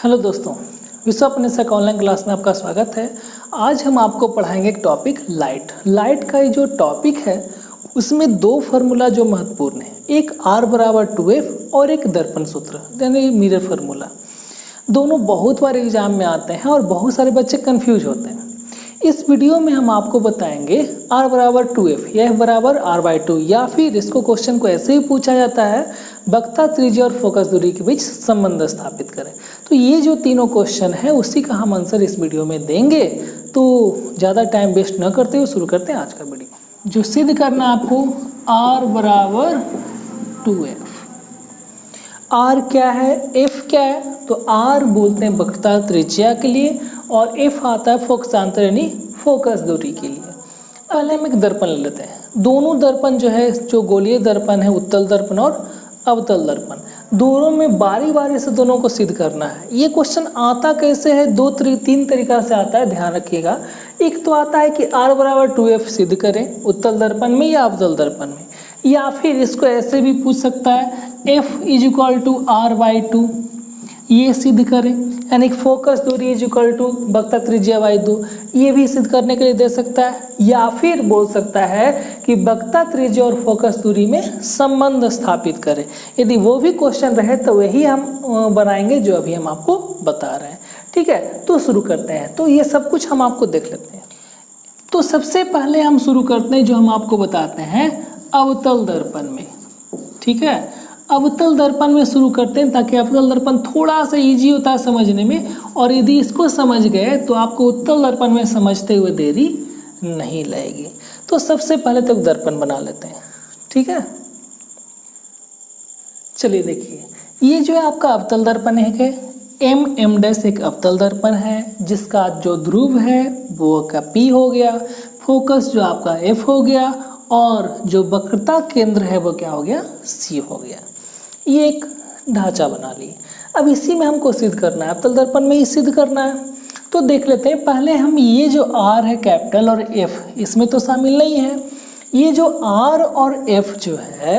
Hello दोस्तों, विश्व अपने सक ऑनलाइन क्लास में आपका स्वागत है। आज हम आपको पढ़ाएंगे एक टॉपिक लाइट का ये जो टॉपिक है उसमें दो फार्मूला जो महत्वपूर्ण है, एक R बराबर 2F और एक दर्पण सूत्र यानी मिरर फार्मूला। दोनों बहुत बार एग्जाम में आते हैं और बहुत सारे बच्चे कंफ्यूज होते हैं। इस वीडियो में हम आपको बताएंगे R बराबर 2F या F बराबर R/2, या फिर इसको क्वेश्चन को ऐसे ही पूछा जाता है वक्रता त्रिज्या और फोकस दूरी के बीच संबंध स्थापित करें। तो ये जो तीनों क्वेश्चन है उसी का हम आंसर इस वीडियो में देंगे। तो ज़्यादा टाइम वेस्ट न करते हुए शुरू करते हैं आज का वीडियो। जो सिद्ध करना है आपको, R बराबर 2F। R क्या है, F क्या है? तो R बोलते हैं वक्रता त्रिज्या के लिए और F आता है फोकसांतर यानी फोकस दूरी के लिए। पहले हम एक दर्पण ले लेते हैं। दोनों दर्पण जो है, जो गोलीय दर्पण है, उत्तल दर्पण और अवतल दर्पण, दोनों में बारी बारी से दोनों को सिद्ध करना है। ये क्वेश्चन आता कैसे है, तीन तरीका से आता है, ध्यान रखिएगा। एक तो आता है कि R बराबर 2F सिद्ध करें उत्तल दर्पण में या अवतल दर्पण में, या फिर इसको ऐसे भी पूछ सकता है F is equal to R/2, ये सिद्ध करें, यानी फोकस दूरी इज इक्वल टू वक्रता त्रिज्या बाई 2, ये भी सिद्ध करने के लिए दे सकता है। या फिर बोल सकता है कि वक्रता त्रिज्या और फोकस दूरी में संबंध स्थापित करें। यदि वो भी क्वेश्चन रहे तो वही हम बनाएंगे जो अभी हम आपको बता रहे हैं। ठीक है, तो शुरू करते हैं। तो ये सब कुछ हम आपको देख लेते हैं। तो सबसे पहले हम शुरू करते हैं जो हम आपको बताते हैं अवतल दर्पण में। ठीक है, अवतल दर्पण में शुरू करते हैं ताकि अवतल दर्पण थोड़ा सा इजी होता है समझने में, और यदि इसको समझ गए तो आपको उत्तल दर्पण में समझते हुए देरी नहीं लगेगी। तो सबसे पहले तो दर्पण बना लेते हैं। ठीक है, चलिए देखिए, ये जो है आपका अवतल दर्पण है कि M' एक अवतल दर्पण है जिसका जो ध्रुव है वो का P हो गया, फोकस जो आपका F हो गया, और जो वक्रता केंद्र है वो क्या हो गया, C हो गया। ये एक ढांचा बना लिए। अब इसी में हमको सिद्ध करना है, अवतल दर्पण में ही सिद्ध करना है। तो देख लेते हैं। पहले हम ये जो R है कैपिटल और F इसमें तो शामिल नहीं है। ये जो R और F जो है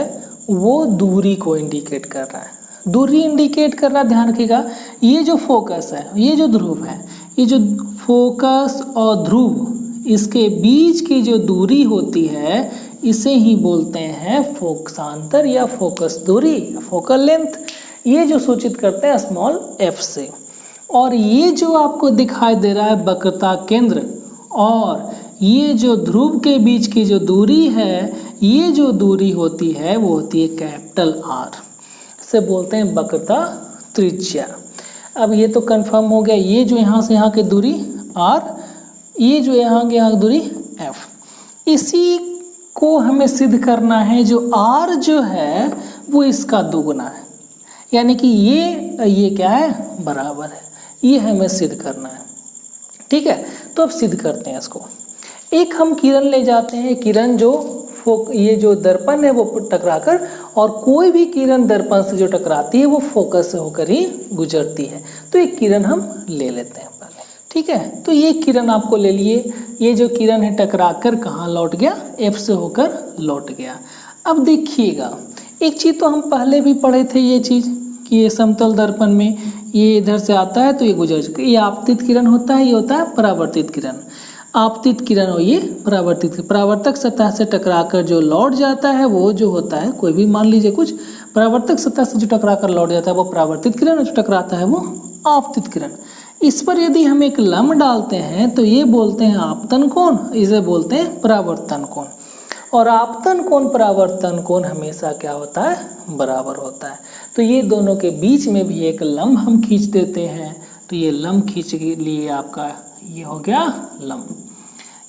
वो दूरी को इंडिकेट कर रहा है। दूरी इंडिकेट कर रहा है, ध्यान रखिएगा। ये जो फोकस है, ये जो ध्रुव है, ये जो फोकस और ध्रुव इसके बीच की जो दूरी होती है इसे ही बोलते हैं फोकसांतर या फोकस दूरी, फोकल लेंथ। ये जो सूचित करते हैं स्मॉल f से। और ये जो आपको दिखाई दे रहा है वक्रता केंद्र और ये जो ध्रुव के बीच की जो दूरी है, ये जो दूरी होती है वो होती है कैपिटल R, इसे बोलते हैं वक्रता त्रिज्या। अब ये तो कंफर्म हो गया। ये जो यहाँ से यहाँ की दूरी R, ये जो यहाँ की यहाँ दूरी F, इसी को हमें सिद्ध करना है। जो R जो है वो इसका दोगुना है, यानी कि ये क्या है, बराबर है। ये हमें सिद्ध करना है। ठीक है, तो अब सिद्ध करते हैं इसको। एक हम किरण ले जाते हैं, किरण जो ये जो दर्पण है वो टकराकर, और कोई भी किरण दर्पण से जो टकराती है वो फोकस से होकर ही गुजरती है। तो एक किरण हम ले लेते हैं पहले। ठीक है, तो ये किरण आपको ले लिए। ये जो किरण है टकराकर कहाँ लौट गया, F से होकर लौट गया। अब देखिएगा, एक चीज़ तो हम पहले भी पढ़े थे, ये चीज़ कि ये समतल दर्पण में ये इधर से आता है तो ये गुजर चुका। ये आपतित किरण होता है, ये होता है परावर्तित किरण। आपतित किरण और ये परावर्तित, परावर्तक सतह से टकराकर जो लौट जाता है वो जो होता है, कोई भी मान लीजिए कुछ, परावर्तक सतह से जो टकराकर लौट जाता है वो परावर्तित किरण, और जो टकराता है वो आपतित किरण। इस पर यदि हम एक लंब डालते हैं तो ये बोलते हैं आपतन कोण, इसे बोलते हैं परावर्तन कोण। और आपतन कोण परावर्तन कोण हमेशा क्या होता है, बराबर होता है। तो ये दोनों के बीच में भी एक लंब हम खींच देते हैं। तो ये लंब खींच के लिए आपका ये हो गया लंब।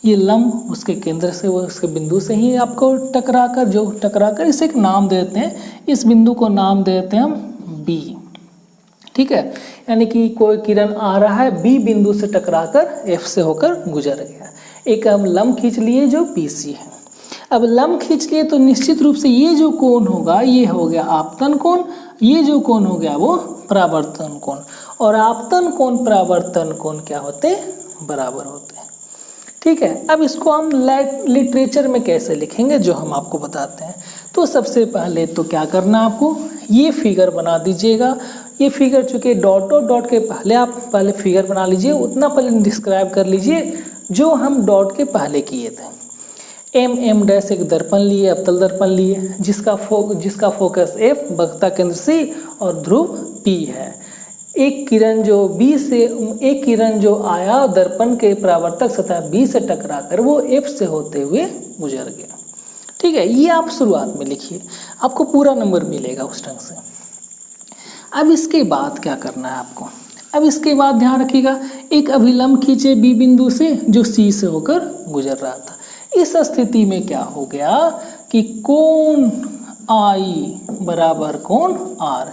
ये लंब उसके केंद्र से, वो उसके बिंदु से ही आपको टकराकर इसे एक नाम देते हैं। इस बिंदु को नाम देते हैं हम B। ठीक है, यानी कि कोई किरण आ रहा है B बिंदु से टकराकर F से होकर गुजर गया। एक हम लंब खींच लिए जो BC है। अब लंब खींच लिए तो निश्चित रूप से ये जो कोण होगा ये हो गया आपतन कोण, ये जो कोण हो गया वो परावर्तन कोण। और आपतन कोण परावर्तन कोण क्या होते, बराबर होते हैं। ठीक है, अब इसको हम लिटरेचर में कैसे लिखेंगे जो हम आपको बताते हैं। तो सबसे पहले तो क्या करना है आपको, ये फिगर बना दीजिएगा। ये फिगर चूँकि डॉट डॉट डॉट के पहले आप पहले फिगर बना लीजिए, उतना पहले डिस्क्राइब कर लीजिए जो हम डॉट के पहले किए थे। एम डैश एक दर्पण लिए, अवतल दर्पण लिए, जिसका फोकस F, वक्रता केंद्र C और ध्रुव P है। एक किरण जो आया दर्पण के परावर्तक सतह B से टकराकर वो F से होते हुए गुजर गया। ठीक है, ये आप शुरुआत में लिखिए, आपको पूरा नंबर मिलेगा उस ढंग से। अब इसके बाद क्या करना है आपको, अब इसके बाद ध्यान रखिएगा, एक अभिलंब खींचे B बिंदु से जो C से होकर गुजर रहा था। इस स्थिति में क्या हो गया कि कोण I बराबर कोण R,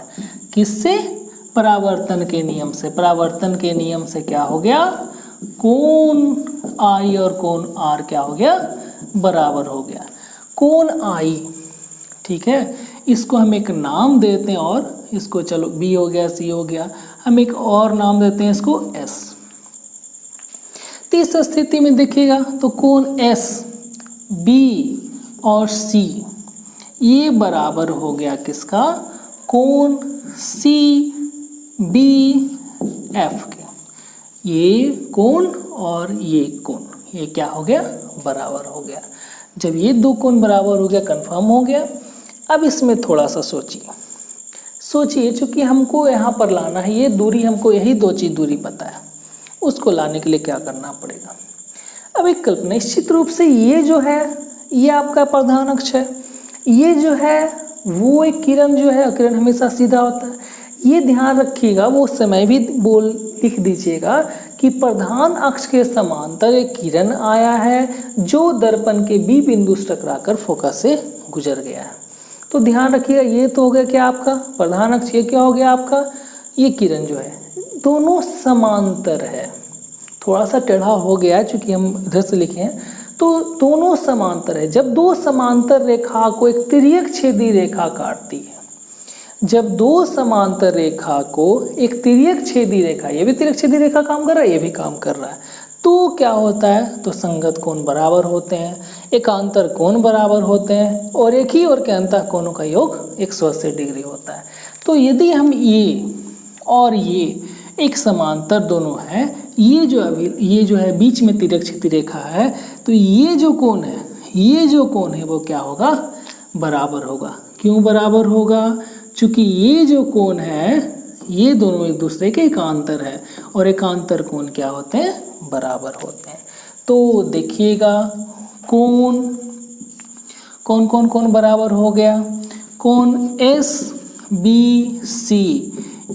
किससे? परावर्तन के नियम से। परावर्तन के नियम से क्या हो गया, कोण I और कोण R क्या हो गया, बराबर हो गया। कोण I, ठीक है, इसको हम एक नाम देते हैं और इसको चलो B हो गया, C हो गया, हम एक और नाम देते हैं इसको S। तो इस स्थिति में देखिएगा तो कोण S, B और C ये बराबर हो गया किसका, कोण C B F के। ये कोण और ये कोण ये क्या हो गया, बराबर हो गया। जब ये दो कोण बराबर हो गया, कंफर्म हो गया। अब इसमें थोड़ा सा सोचिए, चूंकि हमको यहाँ पर लाना है, ये दूरी हमको यही दो चीज दूरी पता है, उसको लाने के लिए क्या करना पड़ेगा। अब एक कल्पना, निश्चित रूप से ये जो है ये आपका प्रधान अक्ष है, ये जो है वो एक किरण जो है, किरण हमेशा सीधा होता है। ये ध्यान रखिएगा, वो समय भी लिख दीजिएगा कि प्रधान अक्ष के समांतर एक किरण आया है जो दर्पण के B बिंदु से टकराकर फोकस से गुजर गया है। तो ध्यान रखिएगा, ये तो हो गया क्या आपका प्रधान अक्ष, ये क्या हो गया आपका, ये किरण जो है दोनों समांतर है। थोड़ा सा टेढ़ा हो गया है चूंकि हम इधर से लिखे हैं, तो दोनों समांतर है। जब दो समांतर रेखा को एक तिर्यक छेदी रेखा काटती है, जब दो समांतर रेखा को एक तिर्यक छेदी रेखा, ये भी तिर्यक छेदी रेखा काम कर रहा है, ये भी काम कर रहा है, तो क्या होता है, तो संगत कोण बराबर होते हैं, एकांतर कोण बराबर होते हैं और एक ही और के अंतः कोणों का योग 180 डिग्री होता है। तो यदि हम ये और ये एक समांतर दोनों हैं, ये जो है बीच में तिर्यक छेदी रेखा है, तो ये जो कोण है वो क्या होगा, बराबर होगा। क्यों बराबर होगा, चूंकि ये जो कोण है ये दोनों एक दूसरे के एकांतर है और एकांतर कोण क्या होते हैं, बराबर होते हैं। तो देखिएगा कोण बराबर हो गया, कोण SBC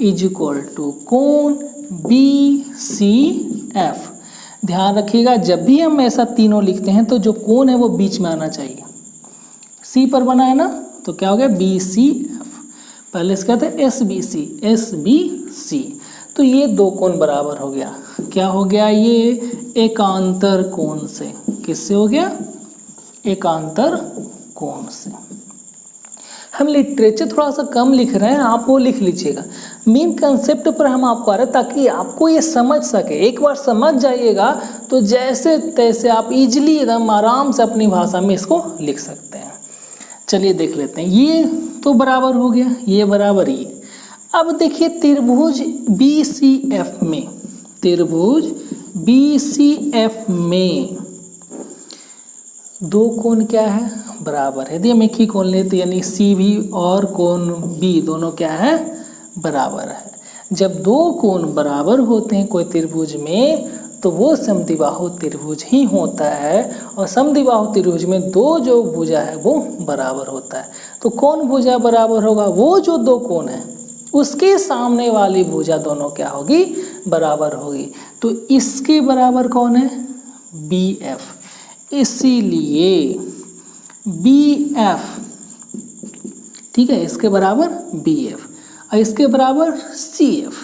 इज इक्वल टू कोण BCF। ध्यान रखिएगा, जब भी हम ऐसा तीनों लिखते हैं तो जो कोण है वो बीच में आना चाहिए। C पर बना है ना, तो क्या हो गया BCF, पहले इसका था SBC। तो ये दो कोण बराबर हो गया, क्या हो गया, ये एकांतर कोण से, किससे हो गया, एकांतर कोण से। हम लिटरेचर थोड़ा सा कम लिख रहे हैं, आप वो लिख लीजिएगा। मेन कंसेप्ट पर हम आपको आ रहे हैं ताकि आपको ये समझ सके। एक बार समझ जाइएगा तो जैसे तैसे आप इजीली एकदम आराम से अपनी भाषा में इसको लिख सकते हैं। चलिए देख लेते हैं, ये तो बराबर हो गया, ये बराबर ये। अब देखिए त्रिभुज BCF में दो कोण क्या है, बराबर है। यदि हम एक ही कोण लेते यानी CV और कोण B दोनों क्या है, बराबर है। जब दो कोण बराबर होते हैं कोई त्रिभुज में तो वो समद्विबाहु त्रिभुज ही होता है, और समद्विबाहु त्रिभुज में दो जो भुजा है वो बराबर होता है। तो कौन भुजा बराबर होगा, वो जो दो कोण है उसके सामने वाली भुजा दोनों क्या होगी, बराबर होगी। तो इसके बराबर कौन है, BF, इसीलिए BF, ठीक है, इसके बराबर BF और इसके बराबर CF,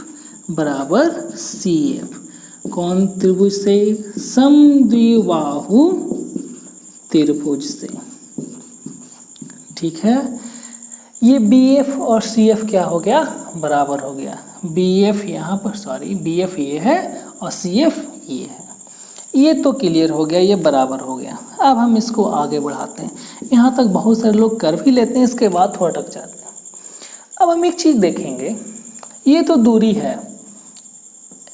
बराबर CF। कौन त्रिभुज से, समद्विबाहु त्रिभुज से, ठीक है। ये BF और CF क्या हो गया, बराबर हो गया। BF यहाँ पर, BF ये है और CF ये है। ये तो क्लियर हो गया, ये बराबर हो गया। अब हम इसको आगे बढ़ाते हैं। यहाँ तक बहुत सारे लोग कर भी लेते हैं, इसके बाद थोड़ा अटक जाते हैं। अब हम एक चीज़ देखेंगे, ये तो दूरी है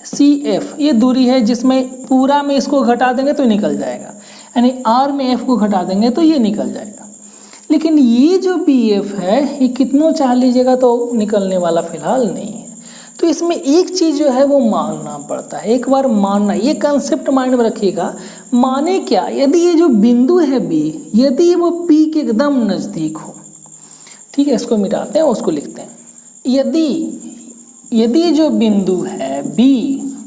CF, ये दूरी है जिसमें पूरा में इसको घटा देंगे तो निकल जाएगा, यानी R में F को घटा देंगे तो ये निकल जाएगा। लेकिन ये जो BF है ये कितनों चाह लीजिएगा तो निकलने वाला फिलहाल नहीं है। तो इसमें एक चीज़ जो है वो मानना पड़ता है, एक बार मानना, ये कंसेप्ट माइंड में रखिएगा। माने क्या, यदि ये जो बिंदु है B, यदि वो P के एकदम नज़दीक हो, ठीक है, इसको मिटाते हैं, उसको लिखते हैं। यदि जो बिंदु है B,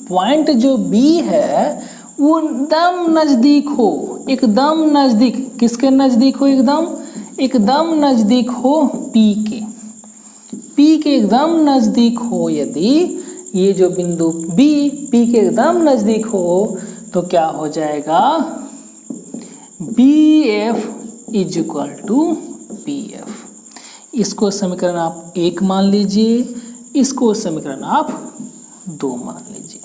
पॉइंट जो B है वो एकदम नज़दीक हो, एकदम नज़दीक, किसके नज़दीक हो, एकदम नज़दीक हो P के एकदम नज़दीक हो, यदि ये जो बिंदु B P के एकदम नज़दीक हो तो क्या हो जाएगा, BF is equal to PF। इसको समीकरण आप 1 मान लीजिए, इसको समीकरण आप 2 मान लीजिए।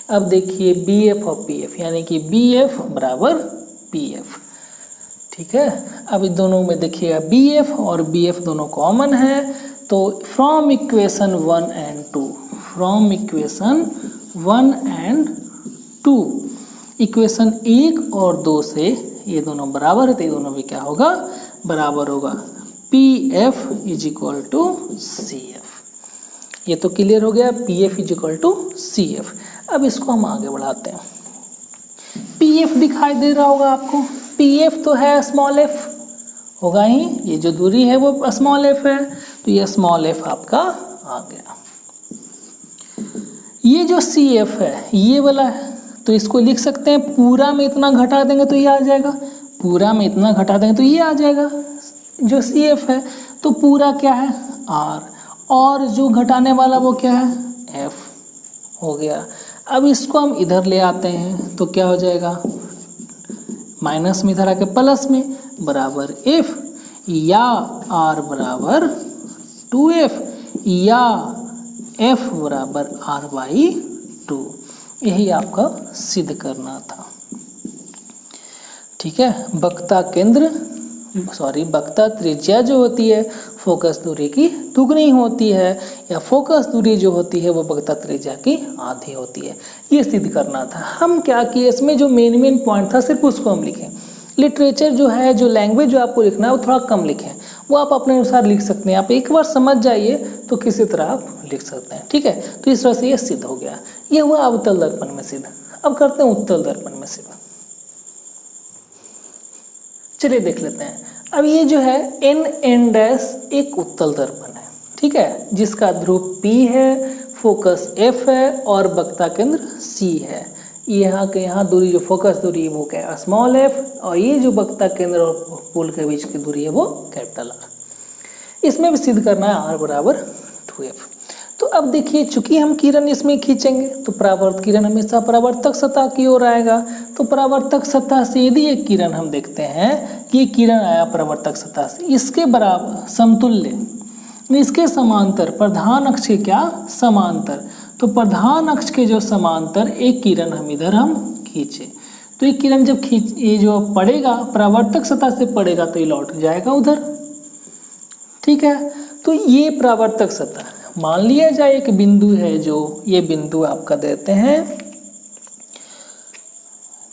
अब देखिए BF और PF, यानी कि BF बराबर PF, ठीक है। अब इन दोनों में देखिएगा BF और BF दोनों कॉमन है, तो from equation 1 and 2, from equation 1 and 2, equation 1 और 2 से ये दोनों बराबर है, तो ये दोनों भी क्या होगा, बराबर होगा। PF is equal to CF, ये तो क्लियर हो गया, PF is equal to CF। अब इसको हम आगे बढ़ाते हैं। PF दिखाई दे रहा होगा आपको, PF तो है स्मॉल f होगा ही, ये जो दूरी है वो स्मॉल f है, तो ये स्मॉल f आपका आ गया। ये जो CF है ये वाला है, तो इसको लिख सकते हैं, पूरा में इतना घटा देंगे तो ये आ जाएगा, पूरा में इतना घटा देंगे तो ये आ जाएगा जो CF है। तो पूरा क्या है R, और जो घटाने वाला वो क्या है F हो गया। अब इसको हम इधर ले आते हैं तो क्या हो जाएगा, माइनस में इधर आके प्लस में, बराबर F, या R बराबर 2F, या F बराबर R/2। यही आपका सिद्ध करना था, ठीक है। वक्ता त्रिज्या जो होती है फोकस दूरी की दुगनी होती है, या फोकस दूरी जो होती है वो वक्ता त्रिज्या की आधी होती है, ये सिद्ध करना था। हम क्या किए, इसमें जो मेन पॉइंट था सिर्फ उसको हम लिखें। लिटरेचर जो है, जो लैंग्वेज जो आपको लिखना है वो थोड़ा कम लिखें, वो आप अपने अनुसार लिख सकते हैं। आप एक बार समझ जाइए तो किसी तरह आप लिख सकते हैं, ठीक है। तो इस तरह से ये सिद्ध हो गया, ये हुआ अवतल दर्पण में सिद्ध। अब करते हैं उत्तल दर्पण में सिद्ध। चलिए देख लेते हैं। अब ये जो है n एक उत्तल दर्पण है, ठीक है, जिसका ध्रुव P है, फोकस F है और वक्ता केंद्र C है। यहाँ के यहाँ दूरी जो फोकस दूरी है वो क्या है स्मॉल f, और ये जो वक्ता केंद्र और पोल के बीच की दूरी है वो कैपिटल R। इसमें भी सिद्ध करना है R बराबर 2F। तो अब देखिए, चूंकि हम किरण इसमें खींचेंगे तो परावर्त किरण हमेशा परावर्तक सतह की ओर आएगा, तो परावर्तक सतह से यदि एक किरण हम देखते हैं, ये किरण आया परावर्तक सतह से, इसके बराबर समतुल्य, इसके समांतर, प्रधान अक्ष के क्या समांतर, तो प्रधान अक्ष के जो समांतर एक किरण हम इधर खींचे, तो एक किरण जब ये जो पड़ेगा परावर्तक सतह से पड़ेगा तो ये लौट जाएगा उधर, ठीक है। तो ये परावर्तक सतह मान लिया जाए एक बिंदु है, जो ये बिंदु आपका देते हैं,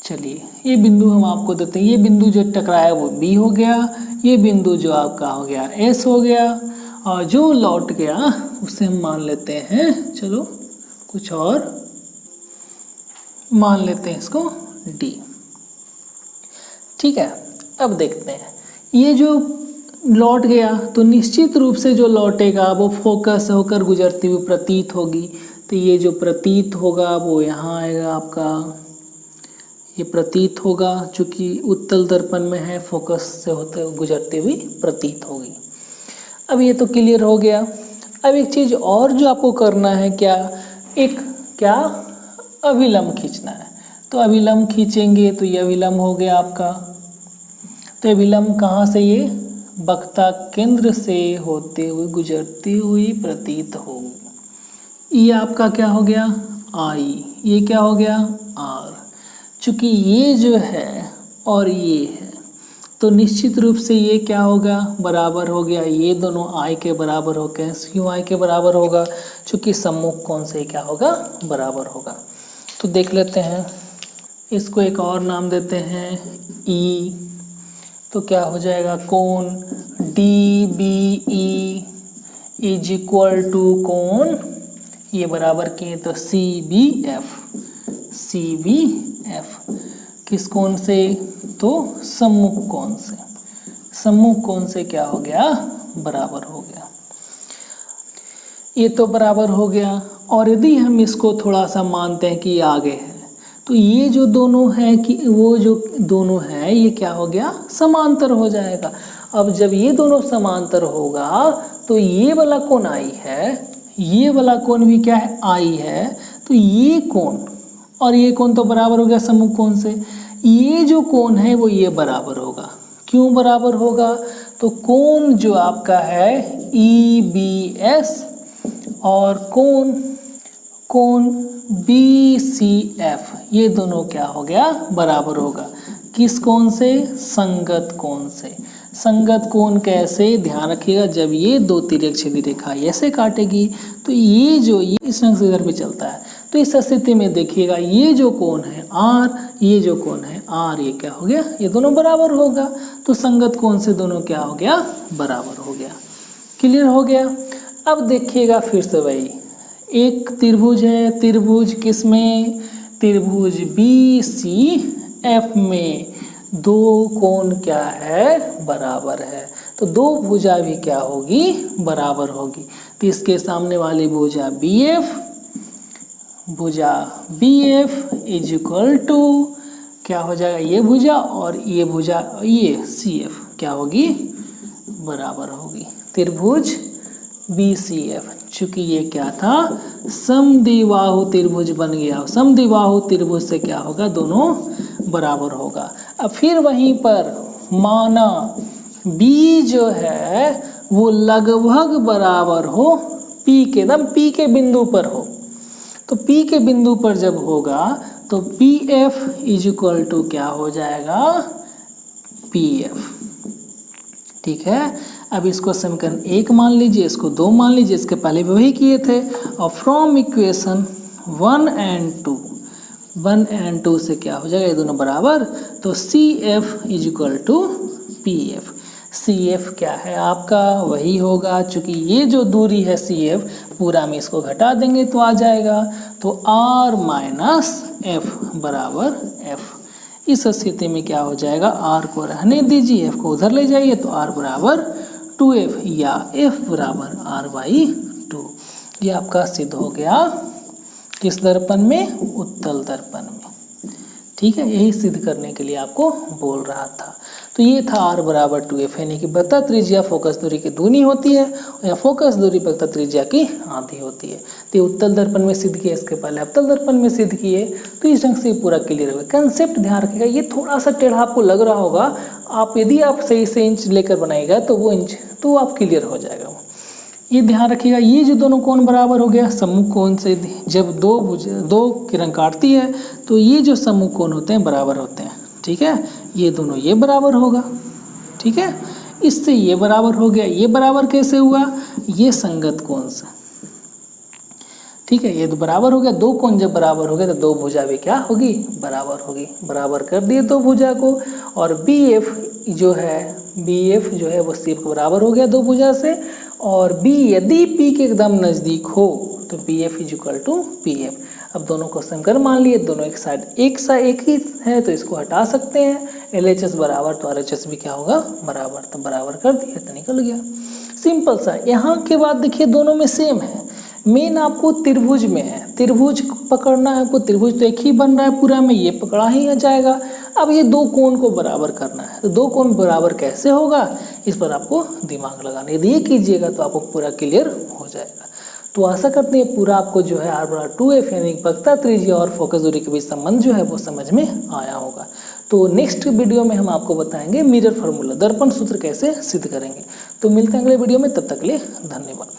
चलिए ये बिंदु हम आपको देते हैं, ये बिंदु जो टकराया वो B हो गया, ये बिंदु जो आपका हो गया S हो गया, और जो लौट गया उसे हम मान लेते हैं, चलो कुछ और मान लेते हैं इसको D, ठीक है। अब देखते हैं, ये जो लौट गया तो निश्चित रूप से जो लौटेगा वो फोकस होकर गुजरती हुई प्रतीत होगी, तो ये जो प्रतीत होगा वो यहाँ आएगा आपका, ये प्रतीत होगा, चूँकि उत्तल दर्पण में है, फोकस से होते गुजरती हुई प्रतीत होगी। अब ये तो क्लियर हो गया। अब एक चीज़ और जो आपको करना है, क्या अभिलंब खींचना है। तो अभिलंब खींचेंगे तो ये अभिलंब हो गया आपका, तो अभिलंब कहाँ से, ये वक्ता केंद्र से होते हुए गुजरती हुई प्रतीत होगी। ये आपका क्या हो गया I, ये क्या हो गया R। चूँकि ये जो है और ये है, तो निश्चित रूप से ये क्या होगा, बराबर हो गया, ये दोनों आई के बराबर हो गए। क्यों आई के बराबर होगा, चूँकि सम्मुख कोण से क्या होगा, बराबर होगा। तो देख लेते हैं, इसको एक और नाम देते हैं ई। तो क्या हो जाएगा, कोण D B E is equal to कोण, ये बराबर किए तो सी बी एफ। किस कोण से, तो सम्मुख कोण से। सम्मुख कोण से क्या हो गया, बराबर हो गया। ये तो बराबर हो गया। और यदि हम इसको थोड़ा सा मानते हैं कि ये आगे है, तो ये जो दोनों है कि वो जो दोनों है ये क्या हो गया, समांतर हो जाएगा। अब जब ये दोनों समांतर होगा तो ये वाला कोण आई है, ये वाला कोण भी क्या है, आई है। तो ये कोण और ये कोण तो बराबर हो गया सम्मुख कोण से। ये जो कोण है वो ये बराबर होगा। क्यों बराबर होगा, तो कोण जो आपका है ई बी एस और कोण बी सी एफ, ये दोनों क्या हो गया, बराबर होगा। किस कोण से, संगत कोण से। संगत कोण कैसे, ध्यान रखिएगा, जब ये दो तिर्यकछेदी रेखा ऐसे काटेगी तो ये इस रंग से इधर भी चलता है, तो इस स्थिति में देखिएगा ये जो कोण है आर, ये जो कोण है आर, ये क्या हो गया, ये दोनों बराबर होगा। तो संगत कोण से दोनों क्या हो गया, बराबर हो गया। क्लियर हो गया। अब देखिएगा फिर से वही, एक त्रिभुज है, त्रिभुज किस में, त्रिभुज बी सी एफ में दो कोण क्या है, बराबर है। तो दो भुजा भी क्या होगी, बराबर होगी। तो इसके सामने वाली भुजा B F is equal to क्या हो जाएगा, ये भुजा और ये भुजा ये सी एफ क्या होगी, बराबर होगी। त्रिभुज बी सी एफ, चूंकि ये क्या था, समद्विबाहु त्रिभुज बन गया। समद्विबाहु त्रिभुज से क्या होगा, दोनों बराबर होगा। अब फिर वहीं पर माना बी जो है वो लगभग बराबर हो पी के, एकदम पी के बिंदु पर हो। तो पी के बिंदु पर जब होगा तो P F is equal to क्या हो जाएगा, पी एफ। ठीक है। अब इसको समीकरण 1 मान लीजिए, इसको 2 मान लीजिए, इसके पहले भी वही किए थे। और फ्रॉम इक्वेशन 1 एंड 2 से क्या हो जाएगा, ये दोनों बराबर। तो C F is equal to P F. C F क्या है आपका, वही होगा, चूंकि ये जो दूरी है सी एफ पूरा में इसको घटा देंगे तो आ जाएगा। तो आर माइनस एफ बराबर एफ। इस स्थिति में क्या हो जाएगा, आर को रहने दीजिए, एफ को उधर ले जाइए, तो आर बराबर 2f या f बराबर r/2। ये आपका सिद्ध हो गया किस दर्पण में, उत्तल दर्पण में। ठीक है, यही सिद्ध करने के लिए आपको बोल रहा था। तो ये था r बराबर 2f, यानी कि वृत्त त्रिज्या फोकस दूरी की दूनी होती है या फोकस दूरी वृत्त त्रिज्या की आधी होती है। तो ये उत्तल दर्पण में सिद्ध किए, इसके पहले अवतल दर्पण में सिद्ध किए। तो इस ढंग से पूरा क्लियर होगा। कंसेप्ट ध्यान रखिएगा, ये थोड़ा सा टेढ़ा आपको लग रहा होगा, आप यदि आप सही से इंच लेकर बनाएगा तो वो इंच तो आप क्लियर हो जाएगा। ये ध्यान रखिएगा, ये जो दोनों कोण बराबर हो गया, सम्मुख कोण से जब दो किरण काटती है तो ये जो सम्मुख कोण होते हैं बराबर होते हैं। ठीक है, ये दोनों ये बराबर होगा। ठीक है, इससे ये बराबर हो गया। ये बराबर कैसे हुआ, ये संगत कोण से। ठीक है, ये तो बराबर हो गया। दो कोण जब बराबर हो गए तो दो भुजा भी क्या होगी, बराबर होगी। बराबर कर दिए दो भुजा को। और बी एफ जो है वो सी एफ को बराबर हो गया दो भुजा से। और बी यदि पी के एकदम नज़दीक हो तो B F is equal to P F. अब दोनों को समीकरण मान लिए, दोनों एक ही है तो इसको हटा सकते हैं। LHS बराबर तो RHS भी क्या होगा, बराबर। तो बराबर कर दिया तो निकल गया, सिंपल सा। यहाँ के बाद देखिए दोनों में सेम है। मेन आपको त्रिभुज में है, त्रिभुज पकड़ना है आपको। त्रिभुज तो एक ही बन रहा है पूरा में, ये पकड़ा ही जाएगा। अब ये दो कोण को बराबर करना है, तो दो कोण बराबर कैसे होगा, इस पर आपको दिमाग लगाना। यदि ये कीजिएगा तो आपको पूरा क्लियर हो जाएगा। तो आशा करते हैं पूरा आपको जो है r/2f यानी वक्रता त्रिज्या और फोकस दूरी के बीच संबंध जो है वो समझ में आया होगा। तो नेक्स्ट वीडियो में हम आपको बताएंगे मिरर फार्मूला, दर्पण सूत्र कैसे सिद्ध करेंगे। तो मिलते हैं अगले वीडियो में, तब तक के लिए धन्यवाद।